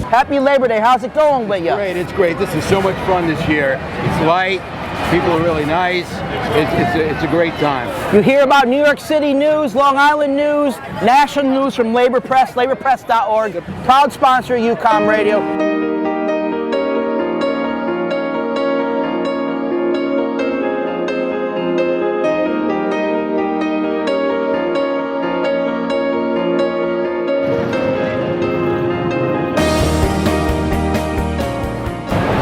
Happy Labor Day. How's it going with you? Great, it's great. This is so much fun this year. It's light. People are really nice. It's a great time. You hear about New York City news, Long Island news, national news from Labor Press, laborpress.org, a proud sponsor of UCOM Radio.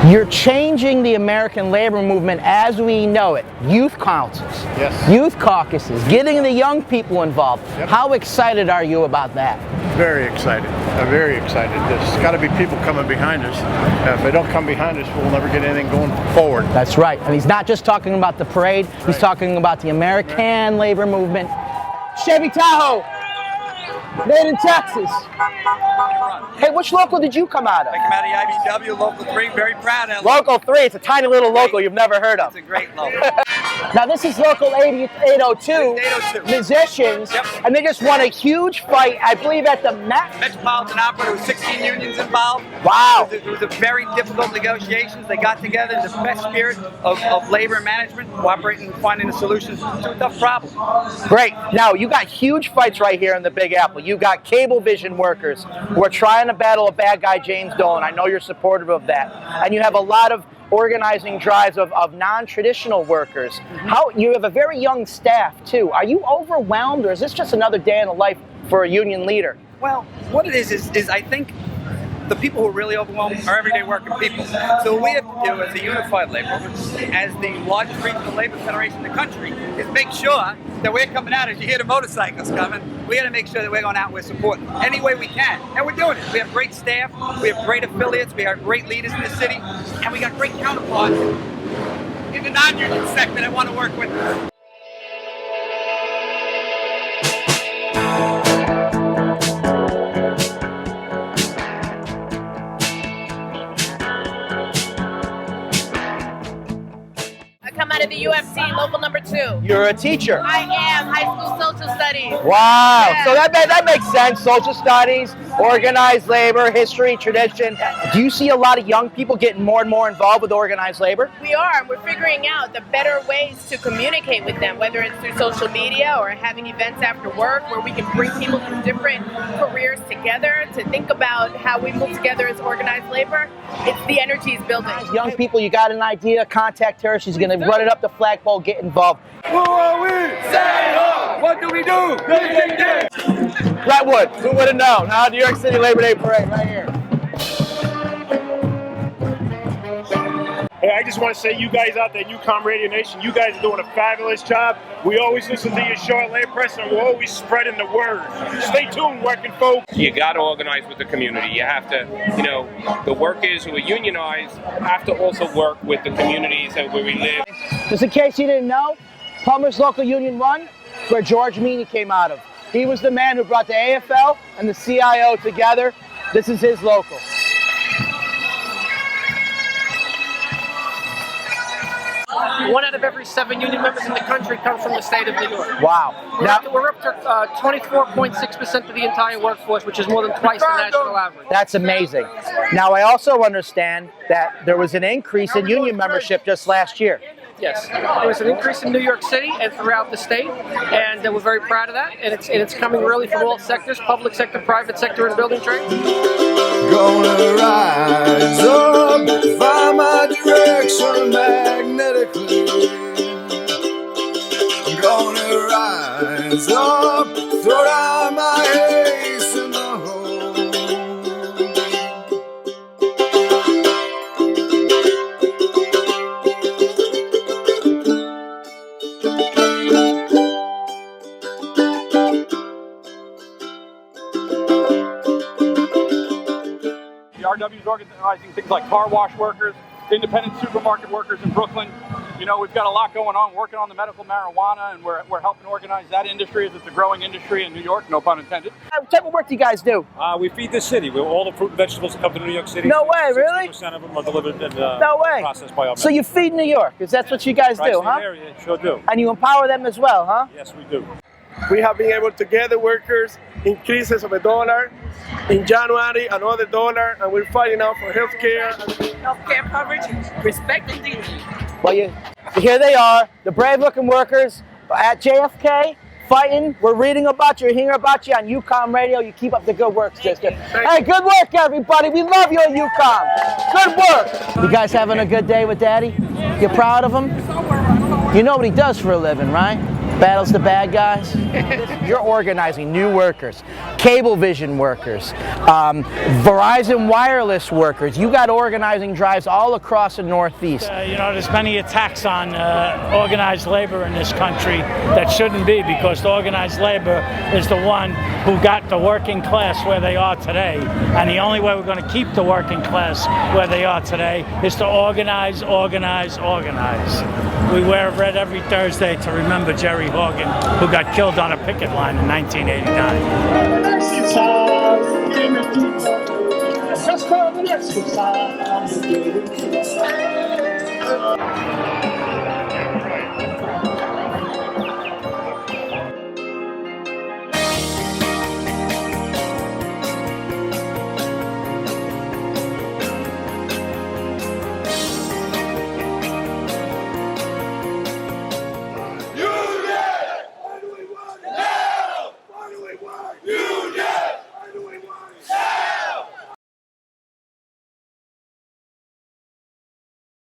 You're changing the American labor movement as we know it. Youth councils, yes. Youth caucuses, getting the young people involved. Yep. How excited are you about that? Very excited. I'm very excited. There's got to be people coming behind us. If they don't come behind us, we'll never get anything going forward. That's right. And he's not just talking about the parade, he's talking about the American labor movement. Chevy Tahoe, made in Texas. Hey, which local did you come out of? I come out of the IBW, Local 3, very proud of it. Local 3, it's a tiny little local you've never heard of. It's a great local. Now this is Local 802, 802. Musicians, Yep. and they just won a huge fight, I believe at the Metropolitan Opera, there were 16 unions involved. Wow. It was a very difficult negotiations. They got together in the best spirit of labor management, cooperating and finding a solution to a tough problem. Great. Now you got huge fights right here in the Big Apple. You got Cablevision workers who are trying to battle a bad guy, James Dolan. I know you're supportive of that. And you have a lot of organizing drives of non-traditional workers. How you have a very young staff too. Are you overwhelmed, or is this just another day in the life for a union leader? Well, what it is I think the people who are really overwhelmed are everyday working people. So what we have to do as a unified labor, as the largest regional labor federation in the country, is make sure that we're coming out. As you hear the motorcycles coming, we got to make sure that we're going out and we're supporting any way we can. And we're doing it. We have great staff, we have great affiliates, we have great leaders in the city, and we got great counterparts in the non-union sector that want to work with us. Out of the UFC, local number 2. You're a teacher. I am high school social studies. Wow. Yeah. So that makes sense. Social studies, organized labor, history, tradition. Do you see a lot of young people getting more and more involved with organized labor? We are. We're figuring out the better ways to communicate with them, whether it's through social media or having events after work where we can bring people from different careers together to think about how we move together as organized labor. It's the energy is building. Young people, you got an idea, contact her. She's going to run it up the flagpole, get involved. Who are we? Say ho! What do we do? Brentwood, who would have known, huh? New York City Labor Day Parade right here. Hey, I just want to say, you guys out there, UCOM Radio Nation, you guys are doing a fabulous job. We always listen to your show at Labor Press, and we're always spreading the word. Stay tuned, working folks. You got to organize with the community. You have to, the workers who are unionized have to also work with the communities and where we live. Just in case you didn't know, Plumbers Local Union 1, where George Meany came out of. He was the man who brought the AFL and the CIO together. This is his local. One out of every 7 union members in the country comes from the state of New York. Wow. We're up to 24.6% of the entire workforce, which is more than twice the national average. That's amazing. Now, I also understand that there was an increase in union membership just last year. Yes, there was an increase in New York City and throughout the state, and we're very proud of that. And it's coming really from all sectors: public sector, private sector, and building trade. Gonna rise up, find my direction magnetically. Gonna rise up, throw down my ace in the hole. RW is organizing things like car wash workers, independent supermarket workers in Brooklyn. We've got a lot going on, working on the medical marijuana, and we're helping organize that industry as it's a growing industry in New York, no pun intended. What type of work do you guys do? We feed the city. All the fruit and vegetables that come to New York City. No way, really? 60% of them are delivered and no way. processed by our men. So you feed New York, because that's what you guys do, huh? Area, sure do. And you empower them as well, huh? Yes, we do. we have been able to get the workers increases of $1. In January, another $1, and we're fighting out for health care. Healthcare coverage, respect and dignity. Well, here they are, the brave-looking workers at JFK fighting. We're reading about you, hearing about you on UCOM Radio. You keep up the good work, sister. Hey, good work, everybody. We love you at UCOM. Good work. You guys having a good day with Daddy? You proud of him? You know what he does for a living, right? Battles the bad guys. You're organizing new workers, Cablevision workers, Verizon Wireless workers. You got organizing drives all across the Northeast. You know, there's many attacks on organized labor in this country that shouldn't be, because the organized labor is the one who got the working class where they are today. And the only way we're going to keep the working class where they are today is to organize, organize, organize. We wear red every Thursday to remember Jerry Horgan, who got killed on a picket line in 1989.